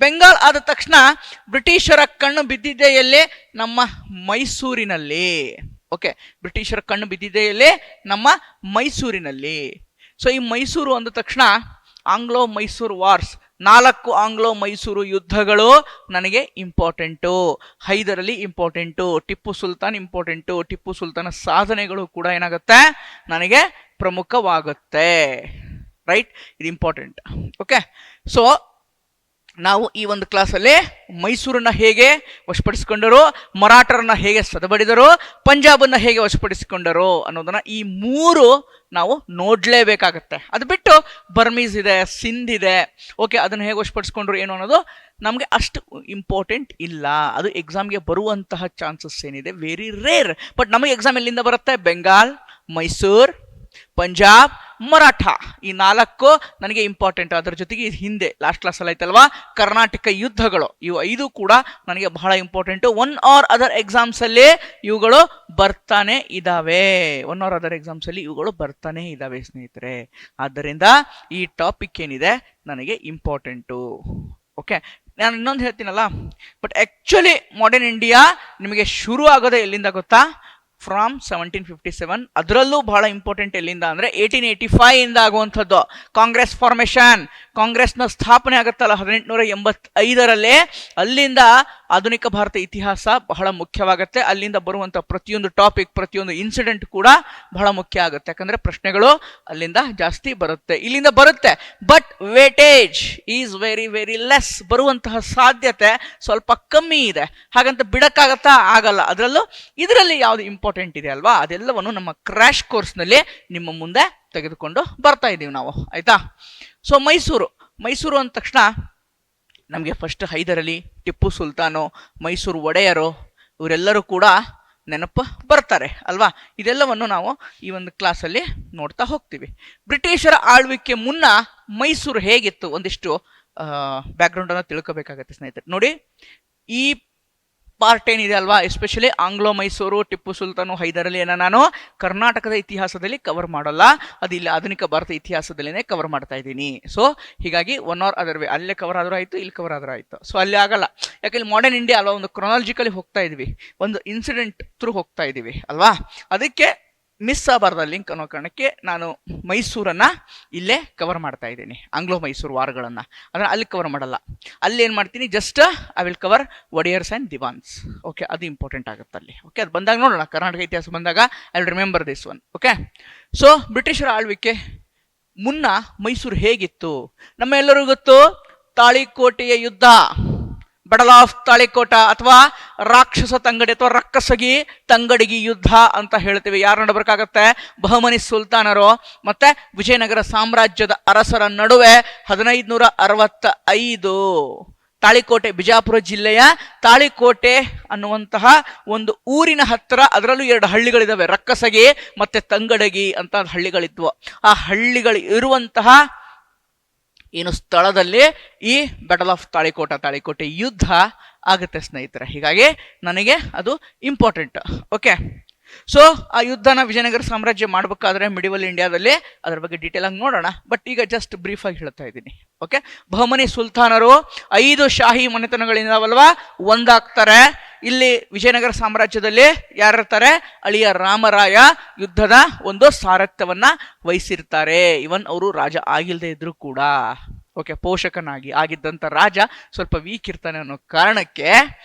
ಬೆಂಗಾಲ್ ಆದ ತಕ್ಷಣ ಬ್ರಿಟಿಷರ ಕಣ್ಣು ಬಿದ್ದಿದೆಯಲ್ಲೇ ನಮ್ಮ ಮೈಸೂರಿನಲ್ಲಿ. ಓಕೆ, ಬ್ರಿಟಿಷರ ಕಣ್ಣು ಬಿದ್ದಿದೆಯಲ್ಲೇ ನಮ್ಮ ಮೈಸೂರಿನಲ್ಲಿ. ಸೊ ಈ ಮೈಸೂರು ಅಂದ ತಕ್ಷಣ Anglo Mysore wars, 4 Anglo Mysore ಯುದ್ಧಗಳು ನನಗೆ important. Hyder Ali important, Tipu Sultan important, Tipu ಸುಲ್ತಾನ ಸಾಧನೆಗಳು ಕೂಡ ಏನಾಗುತ್ತೆ ನನಗೆ ಪ್ರಮುಖವಾಗುತ್ತೆ. ರೈಟ್, ಇದು ಇಂಪಾರ್ಟೆಂಟ್. ಓಕೆ, ಸೊ ನಾವು ಈ ಒಂದು ಕ್ಲಾಸಲ್ಲಿ ಮೈಸೂರನ್ನ ಹೇಗೆ ವಶಪಡಿಸಿಕೊಂಡರು, ಮರಾಠರನ್ನ ಹೇಗೆ ಸದಬಡಿದರು, ಪಂಜಾಬನ್ನ ಹೇಗೆ ವಶಪಡಿಸಿಕೊಂಡರು ಅನ್ನೋದನ್ನ ಈ 3 ನಾವು ನೋಡ್ಲೇಬೇಕಾಗತ್ತೆ. ಅದು ಬಿಟ್ಟು ಬರ್ಮೀಸ್ ಇದೆ, ಸಿಂಧ್ ಇದೆ, ಓಕೆ, ಅದನ್ನ ಹೇಗೆ ವಶಪಡಿಸ್ಕೊಂಡ್ರು ಏನು ಅನ್ನೋದು ನಮಗೆ ಅಷ್ಟು ಇಂಪಾರ್ಟೆಂಟ್ ಇಲ್ಲ. ಅದು ಎಕ್ಸಾಮ್ಗೆ ಬರುವಂತಹ ಚಾನ್ಸಸ್ ಏನಿದೆ ವೆರಿ ರೇರ್. ಬಟ್ ನಮಗೆ ಎಕ್ಸಾಮ್ ಎಲ್ಲಿಂದ ಬರುತ್ತೆ? ಬೆಂಗಾಲ್, ಮೈಸೂರ್, ಪಂಜಾಬ್, ಮರಾಠ, ಈ 4 ನನಗೆ ಇಂಪಾರ್ಟೆಂಟ್. ಅದರ ಜೊತೆಗೆ ಹಿಂದೆ ಲಾಸ್ಟ್ ಕ್ಲಾಸಲ್ಲಿ ಆಯ್ತಲ್ವಾ ಕರ್ನಾಟಕ ಯುದ್ಧಗಳು, ಇವು 5 ಕೂಡ ನನಗೆ ಬಹಳ important. One or other exams ಅಲ್ಲಿ ಇವುಗಳು ಬರ್ತಾನೆ ಇದಾವೆ, ಇವುಗಳು ಬರ್ತಾನೆ ಇದಾವೆ ಸ್ನೇಹಿತರೆ. ಆದ್ದರಿಂದ ಈ ಟಾಪಿಕ್ ಏನಿದೆ ನನಗೆ ಇಂಪಾರ್ಟೆಂಟು. ಓಕೆ, ನಾನು ಇನ್ನೊಂದು ಹೇಳ್ತೀನಲ್ಲ, ಬಟ್ ಆಕ್ಚುಲಿ ಮಾಡರ್ನ್ ಇಂಡಿಯಾ ನಿಮಗೆ ಶುರು ಆಗೋದೇ ಎಲ್ಲಿಂದ ಗೊತ್ತಾ? ಫ್ರಾಮ್ 1757. ಅದರಲ್ಲೂ ಬಹಳ ಇಂಪಾರ್ಟೆಂಟ್ ಎಲ್ಲಿಂದ ಅಂದ್ರೆ 1885 ಇಂದ ಆಗುವಂಥದ್ದು ಕಾಂಗ್ರೆಸ್ ಫಾರ್ಮೇಶನ್. ಕಾಂಗ್ರೆಸ್ನ ಸ್ಥಾಪನೆ ಆಗುತ್ತಲ್ಲ 1885ರಲ್ಲಿ, ಅಲ್ಲಿಂದ ಆಧುನಿಕ ಭಾರತ ಇತಿಹಾಸ ಬಹಳ ಮುಖ್ಯವಾಗುತ್ತೆ. ಅಲ್ಲಿಂದ ಬರುವಂಥ ಪ್ರತಿಯೊಂದು ಟಾಪಿಕ್, ಪ್ರತಿಯೊಂದು ಇನ್ಸಿಡೆಂಟ್ ಕೂಡ ಬಹಳ ಮುಖ್ಯ ಆಗುತ್ತೆ. ಯಾಕಂದ್ರೆ ಪ್ರಶ್ನೆಗಳು ಅಲ್ಲಿಂದ ಜಾಸ್ತಿ ಬರುತ್ತೆ, ಇಲ್ಲಿಂದ ಬರುತ್ತೆ, but weightage is very very less. ಬರುವಂತಹ ಸಾಧ್ಯತೆ ಸ್ವಲ್ಪ ಕಮ್ಮಿ ಇದೆ. ಹಾಗಂತ ಬಿಡಕ್ಕಾಗತ್ತಾ? ಆಗಲ್ಲ. ಅದರಲ್ಲೂ ಇದರಲ್ಲಿ ಯಾವುದು ಇಂಪಾರ್ಟೆಂಟ್ ಇದೆ ಅಲ್ವಾ, ಅದೆಲ್ಲವನ್ನು ನಮ್ಮ ಕ್ರ್ಯಾಶ್ ಕೋರ್ಸ್ನಲ್ಲಿ ನಿಮ್ಮ ಮುಂದೆ ತೆಗೆದುಕೊಂಡು ಬರ್ತಾ ಇದ್ದೀವಿ ನಾವು, ಆಯ್ತಾ? ಸೊ ಮೈಸೂರು ಅಂದ ತಕ್ಷಣ ನಮಗೆ ಫಸ್ಟ್ ಹೈದರಲಿ, ಟಿಪ್ಪು ಸುಲ್ತಾನು, ಮೈಸೂರು ಒಡೆಯರು, ಇವರೆಲ್ಲರೂ ಕೂಡ ನೆನಪು ಬರ್ತಾರೆ ಅಲ್ವಾ. ಇದೆಲ್ಲವನ್ನು ನಾವು ಈ ಒಂದು ಕ್ಲಾಸಲ್ಲಿ ನೋಡ್ತಾ ಹೋಗ್ತೀವಿ. ಬ್ರಿಟಿಷರ ಆಳ್ವಿಕೆ ಮುನ್ನ ಮೈಸೂರು ಹೇಗಿತ್ತು ಒಂದಿಷ್ಟು ಬ್ಯಾಕ್ಗ್ರೌಂಡ್ ಅನ್ನು ತಿಳ್ಕೋಬೇಕಾಗತ್ತೆ ಸ್ನೇಹಿತರೆ. ನೋಡಿ, ಈ ಪಾರ್ಟ್ ಏನಿದೆ ಅಲ್ವಾ, ಎಸ್ಪೆಷಲಿ ಆಂಗ್ಲೋ ಮೈಸೂರು, ಟಿಪ್ಪು ಸುಲ್ತಾನು, ಹೈದರಲಿ ನಾನು ಕರ್ನಾಟಕದ ಇತಿಹಾಸದಲ್ಲಿ ಕವರ್ ಮಾಡಲ್ಲ, ಅದು ಇಲ್ಲಿ ಆಧುನಿಕ ಭಾರತ ಇತಿಹಾಸದಲ್ಲಿನೇ ಕವರ್ ಮಾಡ್ತಾ ಇದ್ದೀನಿ. ಸೊ ಹೀಗಾಗಿ ಒನ್ ಆರ್ ಅದರ್ ವೇ, ಅಲ್ಲೇ ಕವರ್ ಆದ್ರೂ ಆಯ್ತು, ಇಲ್ಲಿ ಕವರ್ ಆದ್ರೂ ಆಯ್ತು. ಸೊ ಅಲ್ಲಿ ಆಗಲ್ಲ, ಯಾಕೆ ಮಾಡರ್ನ್ ಇಂಡಿಯಾ ಅಲ್ವಾ, ಒಂದು ಕ್ರೊನಾಲಜಿಕಲಿ ಹೋಗ್ತಾ ಇದೀವಿ, ಒಂದು ಇನ್ಸಿಡೆಂಟ್ ಥ್ರೂ ಹೋಗ್ತಾ ಇದೀವಿ ಅಲ್ವಾ. ಅದಕ್ಕೆ ಮಿಸ್ ಆಗಬಾರ್ದ ಲಿಂಕ್ ಅನ್ನೋ ಕಾರಣಕ್ಕೆ ನಾನು ಮೈಸೂರನ್ನ ಇಲ್ಲೇ ಕವರ್ ಮಾಡ್ತಾ ಇದ್ದೀನಿ. ಆಂಗ್ಲೋ ಮೈಸೂರು ವಾರ್ಗಳನ್ನ ಅದನ್ನ ಅಲ್ಲಿ ಕವರ್ ಮಾಡಲ್ಲ. ಅಲ್ಲಿ ಏನು ಮಾಡ್ತೀನಿ, just I will cover Wodeyars and Diwans. Okay, ಅದು ಇಂಪಾರ್ಟೆಂಟ್ ಆಗುತ್ತೆ ಅಲ್ಲಿ. ಓಕೆ, ಅದು ಬಂದಾಗ ನೋಡೋಣ, ಕರ್ನಾಟಕ ಇತಿಹಾಸ ಬಂದಾಗ I will remember this one. Okay, so ಬ್ರಿಟಿಷರ ಆಳ್ವಿಕೆ ಮುನ್ನ ಮೈಸೂರು ಹೇಗಿತ್ತು? ನಮ್ಮ ಎಲ್ಲರಿಗೂ ಗೊತ್ತು, ತಾಳಿಕೋಟೆಯ ಯುದ್ಧ, ಬಡಲ್ ಆಫ್ ತಾಳಿಕೋಟ ಅಥವಾ ರಾಕ್ಷಸ ತಂಗಡಿ ಅಥವಾ ರಕ್ಕಸಗಿ ತಂಗಡಿಗಿ ಯುದ್ಧ ಅಂತ ಹೇಳ್ತೀವಿ. ಯಾರು ನಡಬೇಕಾಗತ್ತೆ? ಬಹಮನಿ ಸುಲ್ತಾನರು ಮತ್ತೆ ವಿಜಯನಗರ ಸಾಮ್ರಾಜ್ಯದ ಅರಸರ ನಡುವೆ 1565. ತಾಳಿಕೋಟೆ, ಬಿಜಾಪುರ ಜಿಲ್ಲೆಯ ತಾಳಿಕೋಟೆ ಅನ್ನುವಂತಹ ಒಂದು ಊರಿನ ಹತ್ತಿರ, ಅದರಲ್ಲೂ 2 ಹಳ್ಳಿಗಳಿದಾವೆ, ರಕ್ಕಸಗಿ ಮತ್ತೆ ತಂಗಡಗಿ ಅಂತ ಹಳ್ಳಿಗಳಿದ್ವು. ಆ ಹಳ್ಳಿಗಳು ಇರುವಂತಹ ಏನು ಸ್ಥಳದಲ್ಲಿ ಈ ಬ್ಯಾಟಲ್ ಆಫ್ ತಾಳಿಕೋಟೆ ಯುದ್ಧ ಆಗುತ್ತೆ ಸ್ನೇಹಿತರೆ. ಹೀಗಾಗಿ ನನಗೆ ಅದು ಇಂಪಾರ್ಟೆಂಟ್. ಓಕೆ, ಸೊ ಆ ಯುದ್ಧನ ವಿಜಯನಗರ ಸಾಮ್ರಾಜ್ಯ ಮಾಡಬೇಕಾದ್ರೆ ಮಿಡಿವಲ್ ಇಂಡಿಯಾದಲ್ಲಿ ಅದರ ಬಗ್ಗೆ ಡೀಟೇಲ್ ಆಗಿ ನೋಡೋಣ. ಬಟ್ ಈಗ ಜಸ್ಟ್ ಬ್ರೀಫ್ ಆಗಿ ಹೇಳ್ತಾ ಇದ್ದೀನಿ. ಓಕೆ, ಬಹಮನಿ ಸುಲ್ತಾನರು 5 ಶಾಹಿ ಮನೆತನಗಳಿಂದವಲ್ವಾ ಒಂದಾಗ್ತಾರೆ. ಇಲ್ಲಿ ವಿಜಯನಗರ ಸಾಮ್ರಾಜ್ಯದಲ್ಲಿ ಯಾರಿರ್ತಾರೆ? ಅಳಿಯ ರಾಮರಾಯ ಯುದ್ಧದ ಒಂದು ಸಾರಥ್ಯವನ್ನ ವಹಿಸಿರ್ತಾರೆ. ಇವನ್ ಅವರು ರಾಜ ಆಗಿಲ್ಲದೆ ಇದ್ರು ಕೂಡ, ಓಕೆ, ಪೋಷಕನಾಗಿ ಆಗಿದ್ದಂತ ರಾಜ ಸ್ವಲ್ಪ ವೀಕ್ ಇರ್ತಾನೆ ಅನ್ನೋ ಕಾರಣಕ್ಕೆ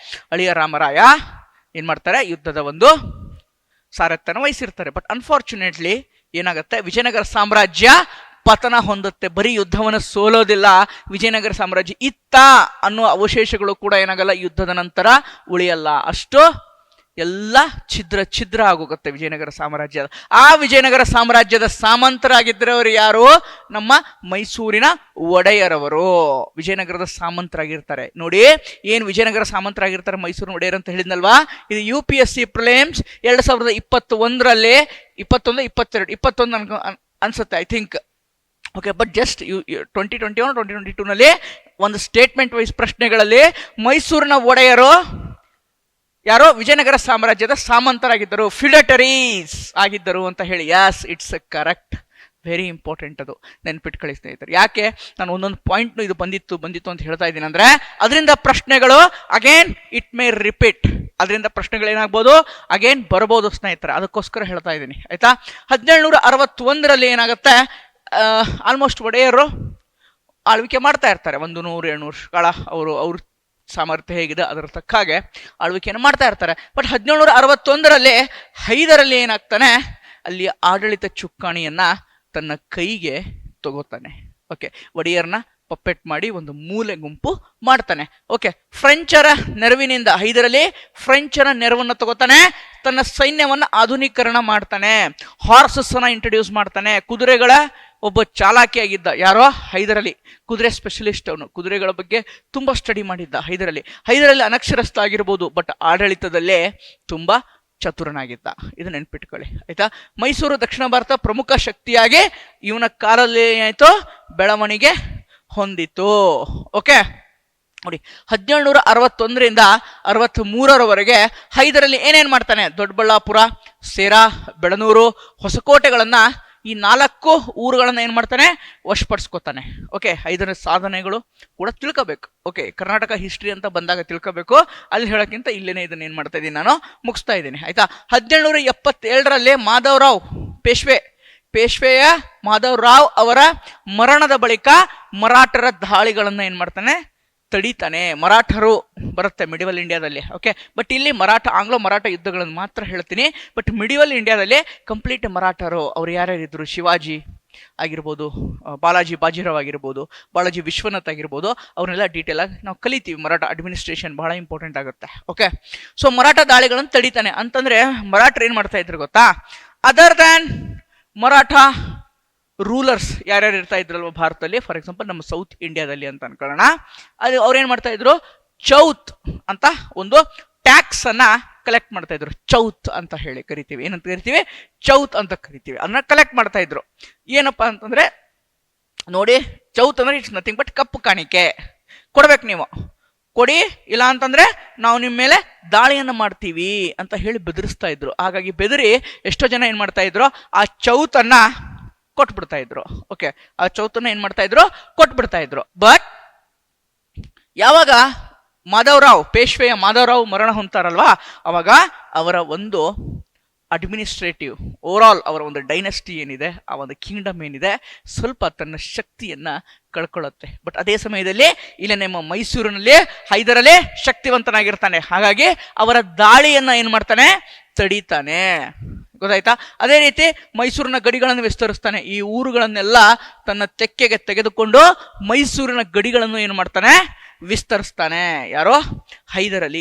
ಅಳಿಯ ರಾಮರಾಯ ಏನ್ ಮಾಡ್ತಾರೆ, ಯುದ್ಧದ ಒಂದು ಸಾರಥ್ಯನ ವಹಿಸಿರ್ತಾರೆ. ಬಟ್ ಅನ್ಫಾರ್ಚುನೇಟ್ಲಿ ಏನಾಗುತ್ತೆ, ವಿಜಯನಗರ ಸಾಮ್ರಾಜ್ಯ ಪತನ ಹೊಂದುತ್ತೆ. ಬರೀ ಯುದ್ಧವನ್ನು ಸೋಲೋದಿಲ್ಲ, ವಿಜಯನಗರ ಸಾಮ್ರಾಜ್ಯ ಇತ್ತ ಅನ್ನುವ ಅವಶೇಷಗಳು ಕೂಡ ಏನಾಗಲ್ಲ, ಯುದ್ಧದ ನಂತರ ಉಳಿಯಲ್ಲ. ಅಷ್ಟು ಎಲ್ಲ ಛಿದ್ರ ಆಗೋಗುತ್ತೆ ವಿಜಯನಗರ ಸಾಮ್ರಾಜ್ಯದ. ಆ ವಿಜಯನಗರ ಸಾಮ್ರಾಜ್ಯದ ಸಾಮಂತರಾಗಿದ್ದರವರು ಯಾರು? ನಮ್ಮ ಮೈಸೂರಿನ ಒಡೆಯರವರು ವಿಜಯನಗರದ ಸಾಮಂತರಾಗಿರ್ತಾರೆ. ನೋಡಿ, ಏನು ವಿಜಯನಗರ ಸಾಮಂತರಾಗಿರ್ತಾರೆ ಮೈಸೂರಿನ ಒಡೆಯರ್ ಅಂತ ಹೇಳಿದ್ನಲ್ವಾ, ಇದು UPSC ಪ್ರಿಲಿಮ್ಸ್ 2021ರಲ್ಲಿ 21 ಅನ್ಸುತ್ತೆ, I think. Okay, but just 2021 2022ನಲ್ಲಿ ಒಂದು ಸ್ಟೇಟ್ಮೆಂಟ್ ವೈಸ್ ಪ್ರಶ್ನೆಗಳಲ್ಲಿ ಮೈಸೂರಿನ ಒಡೆಯರು ಯಾರೋ ವಿಜಯನಗರ ಸಾಮ್ರಾಜ್ಯದ ಸಾಮಂತರಾಗಿದ್ದರು, ಫಿಡಟರೀಸ್ ಆಗಿದ್ದರು ಅಂತ ಹೇಳಿ. Yes, it's correct. Very important, ಅದು ನೆನ್ಪಿಟ್ಕೊಳ್ಳಿ ಸ್ನೇಹಿತರೆ. ಯಾಕೆ ನಾನು ಒಂದೊಂದು ಪಾಯಿಂಟ್ ಇದು ಬಂದಿತ್ತು ಅಂತ ಹೇಳ್ತಾ ಇದ್ದೀನಿ ಅಂದ್ರೆ, ಅದರಿಂದ ಪ್ರಶ್ನೆಗಳು ಅಗೇನ್ ಇಟ್ ಮೇ ರಿಪೀಟ್, ಅದರಿಂದ ಪ್ರಶ್ನೆಗಳೇನಾಗ್ಬೋದು ಅಗೇನ್ ಬರ್ಬೋದು ಸ್ನೇಹಿತರೆ, ಅದಕ್ಕೋಸ್ಕರ ಹೇಳ್ತಾ ಇದ್ದೀನಿ ಆಯ್ತಾ. 1761 ಏನಾಗುತ್ತೆ, ಆಲ್ಮೋಸ್ಟ್ ಒಡೆಯರು ಆಳ್ವಿಕೆ ಮಾಡ್ತಾ ಇರ್ತಾರೆ, 100-200 ವರ್ಷಗಳ ಅವ್ರ ಸಾಮರ್ಥ್ಯ ಹೇಗಿದೆ ಅದರ ತಕ್ಕ ಹಾಗೆ ಆಳ್ವಿಕೆಯನ್ನು ಮಾಡ್ತಾ ಇರ್ತಾರೆ. ಬಟ್ 1761 ಹೈದರಲ್ಲಿ ಏನಾಗ್ತಾನೆ, ಅಲ್ಲಿ ಆಡಳಿತ ಚುಕ್ಕಾಣಿಯನ್ನ ತನ್ನ ಕೈಗೆ ತಗೋತಾನೆ. ಓಕೆ, ಒಡೆಯರ್ನ ಪಪ್ಪೆಟ್ ಮಾಡಿ ಒಂದು ಮೂಲೆ ಗುಂಪು ಮಾಡ್ತಾನೆ. ಓಕೆ, ಫ್ರೆಂಚರ ನೆರವಿನಿಂದ ಹೈದರಲ್ಲಿ ಫ್ರೆಂಚರ ನೆರವನ್ನು ತಗೋತಾನೆ, ತನ್ನ ಸೈನ್ಯವನ್ನ ಆಧುನೀಕರಣ ಮಾಡ್ತಾನೆ, ಹಾರ್ಸಸ್ ಅನ್ನ ಇಂಟ್ರೊಡ್ಯೂಸ್ ಮಾಡ್ತಾನೆ. ಕುದುರೆಗಳ ಒಬ್ಬ ಚಾಲಾಕಿಯಾಗಿದ್ದ ಯಾರೋ ಹೈದರಲ್ಲಿ, ಕುದುರೆ ಸ್ಪೆಷಲಿಸ್ಟ್, ಅವನು ಕುದುರೆಗಳ ಬಗ್ಗೆ ತುಂಬಾ ಸ್ಟಡಿ ಮಾಡಿದ್ದ ಹೈದರಲ್ಲಿ ಅನಕ್ಷರಸ್ಥ ಆಗಿರ್ಬೋದು, ಬಟ್ ಆಡಳಿತದಲ್ಲೇ ತುಂಬಾ ಚತುರನಾಗಿದ್ದ. ಇದು ನೆನ್ಪಿಟ್ಕೊಳ್ಳಿ ಆಯ್ತಾ. ಮೈಸೂರು ದಕ್ಷಿಣ ಭಾರತ ಪ್ರಮುಖ ಶಕ್ತಿಯಾಗಿ ಇವನ ಕಾಲದಲ್ಲಿ ಏನಾಯ್ತು, ಬೆಳವಣಿಗೆ ಹೊಂದಿತು. ಓಕೆ ನೋಡಿ, 1761 63 ಹೈದರಲ್ಲಿ ಏನೇನ್ ಮಾಡ್ತಾನೆ, ದೊಡ್ಡಬಳ್ಳಾಪುರ, ಸೇರಾ, ಬೆಳನೂರು, ಹೊಸಕೋಟೆಗಳನ್ನ, ಈ 4 ಊರುಗಳನ್ನ ಏನ್ ಮಾಡ್ತಾನೆ, ವಶಪಡಿಸ್ಕೊತಾನೆ. ಓಕೆ, ಹೈದರ ಸಾಧನೆಗಳು ಕೂಡ ತಿಳ್ಕೋಬೇಕು. ಓಕೆ, ಕರ್ನಾಟಕ ಹಿಸ್ಟ್ರಿ ಅಂತ ಬಂದಾಗ ತಿಳ್ಕೋಬೇಕು, ಅಲ್ಲಿ ಹೇಳೋಕ್ಕಿಂತ ಇಲ್ಲೇನೆ ಇದನ್ನ ಏನ್ ಮಾಡ್ತಾ ಇದ್ದೀನಿ, ನಾನು ಮುಗಿಸ್ತಾ ಇದ್ದೀನಿ ಆಯ್ತಾ. 1777 ಮಾಧವರಾವ್ ಪೇಶ್ವೆಯ ಮಾಧವರಾವ್ ಅವರ ಮರಣದ ಬಳಿಕ ಮರಾಠರ ದಾಳಿಗಳನ್ನ ಏನ್ ಮಾಡ್ತಾನೆ, ತಡೀತಾನೆ. ಮರಾಠರು ಬರುತ್ತೆ ಮಿಡಿವಲ್ ಇಂಡಿಯಾದಲ್ಲಿ. ಓಕೆ, ಬಟ್ ಇಲ್ಲಿ ಆಂಗ್ಲೋ ಮರಾಠ ಯುದ್ಧಗಳನ್ನು ಮಾತ್ರ ಹೇಳ್ತೀನಿ. ಬಟ್ ಮಿಡಿವಲ್ ಇಂಡಿಯಾದಲ್ಲಿ ಕಂಪ್ಲೀಟ್ ಮರಾಠರು ಅವ್ರು ಯಾರ್ಯಾರಿದ್ರು, ಶಿವಾಜಿ ಆಗಿರ್ಬೋದು, ಬಾಲಾಜಿ ಬಾಜಿರಾವ್ ಆಗಿರ್ಬೋದು, ಬಾಲಾಜಿ ವಿಶ್ವನಾಥ್ ಆಗಿರ್ಬೋದು, ಅವ್ರನ್ನೆಲ್ಲ ಡೀಟೇಲ್ ಆಗಿ ನಾವು ಕಲಿತೀವಿ. ಮರಾಠ ಅಡ್ಮಿನಿಸ್ಟ್ರೇಷನ್ ಬಹಳ ಇಂಪಾರ್ಟೆಂಟ್ ಆಗುತ್ತೆ. ಓಕೆ, ಸೊ ಮರಾಠ ದಾಳಿಗಳನ್ನು ತಡೀತಾನೆ. ಅಂತಂದ್ರೆ ಮರಾಠರು ಏನ್ ಮಾಡ್ತಾ ಇದ್ರು ಗೊತ್ತಾ, ಅದರ್ ದ್ಯಾನ್ ಮರಾಠ ರೂಲರ್ಸ್ ಯಾರ್ಯಾರು ಇರ್ತಾ ಇದ್ರಲ್ವ ಭಾರತದಲ್ಲಿ, ಫಾರ್ ಎಕ್ಸಾಂಪಲ್ ನಮ್ಮ ಸೌತ್ ಇಂಡಿಯಾದಲ್ಲಿ ಅಂತ ಅನ್ಕೊಳ್ಳೋಣ, ಅದು ಅವ್ರೇನ್ ಮಾಡ್ತಾ ಇದ್ರು, ಚೌತ್ ಅಂತ ಒಂದು ಟ್ಯಾಕ್ಸ್ ಅನ್ನ ಕಲೆಕ್ಟ್ ಮಾಡ್ತಾ ಇದ್ರು. ಚೌತ್ ಅಂತ ಹೇಳಿ ಕರಿತೀವಿ, ಏನಂತ ಕರಿತೀವಿ, ಚೌತ್ ಅಂತ ಕರಿತೀವಿ. ಅದನ್ನ ಕಲೆಕ್ಟ್ ಮಾಡ್ತಾ ಇದ್ರು. ಏನಪ್ಪಾ ಅಂತಂದ್ರೆ ನೋಡಿ, ಚೌತ್ ಅಂದ್ರೆ ಇಟ್ಸ್ ನಥಿಂಗ್ ಬಟ್ ಕಪ್ಪು ಕಾಣಿಕೆ ಕೊಡ್ಬೇಕು, ನೀವು ಕೊಡಿ, ಇಲ್ಲ ಅಂತಂದ್ರೆ ನಾವು ನಿಮ್ಮ ಮೇಲೆ ದಾಳಿಯನ್ನ ಮಾಡ್ತೀವಿ ಅಂತ ಹೇಳಿ ಬೆದರಿಸ್ತಾ ಇದ್ರು. ಹಾಗಾಗಿ ಬೆದರಿ ಎಷ್ಟೋ ಜನ ಏನ್ ಮಾಡ್ತಾ ಇದ್ರು, ಆ ಚೌತನ್ನ ಕೊಟ್ಬಿಡ್ತಾ ಇದ್ರು. ಓಕೆ, ಆ ಚೌತನ್ನ ಏನ್ ಮಾಡ್ತಾ ಇದ್ರು, ಕೊಟ್ಬಿಡ್ತಾ ಇದ್ರು. ಬಟ್ ಯಾವಾಗ ಪೇಶ್ವೆಯ ಮಾಧವರಾವ್ ಮರಣ ಹೊಂತಾರಲ್ವಾ, ಅವಾಗ ಅವರ ಒಂದು ಅಡ್ಮಿನಿಸ್ಟ್ರೇಟಿವ್ ಓವರ್ ಆಲ್ ಅವರ ಒಂದು ಡೈನೆಸ್ಟಿ ಏನಿದೆ, ಆ ಒಂದು ಕಿಂಗ್ಡಮ್ ಏನಿದೆ, ಸ್ವಲ್ಪ ತನ್ನ ಶಕ್ತಿಯನ್ನ ಕಳ್ಕೊಳ್ಳುತ್ತೆ. ಬಟ್ ಅದೇ ಸಮಯದಲ್ಲಿ ಇಲ್ಲಿ ನಮ್ಮ ಮೈಸೂರಿನಲ್ಲಿ ಹೈದರಲ್ಲೇ ಶಕ್ತಿವಂತನಾಗಿರ್ತಾನೆ. ಹಾಗಾಗಿ ಅವರ ದಾಳಿಯನ್ನ ಏನ್ ಮಾಡ್ತಾನೆ, ತಡೀತಾನೆ. ಗೊತ್ತಾಯ್ತಾ. ಅದೇ ರೀತಿ ಮೈಸೂರಿನ ಗಡಿಗಳನ್ನು ವಿಸ್ತರಿಸ್ತಾನೆ. ಈ ಊರುಗಳನ್ನೆಲ್ಲ ತನ್ನ ತೆಕ್ಕೆಗೆ ತೆಗೆದುಕೊಂಡು ಮೈಸೂರಿನ ಗಡಿಗಳನ್ನು ಏನು ಮಾಡ್ತಾನೆ, ವಿಸ್ತರಿಸ್ತಾನೆ. ಯಾರೋ ಹೈದರ್ ಅಲಿ.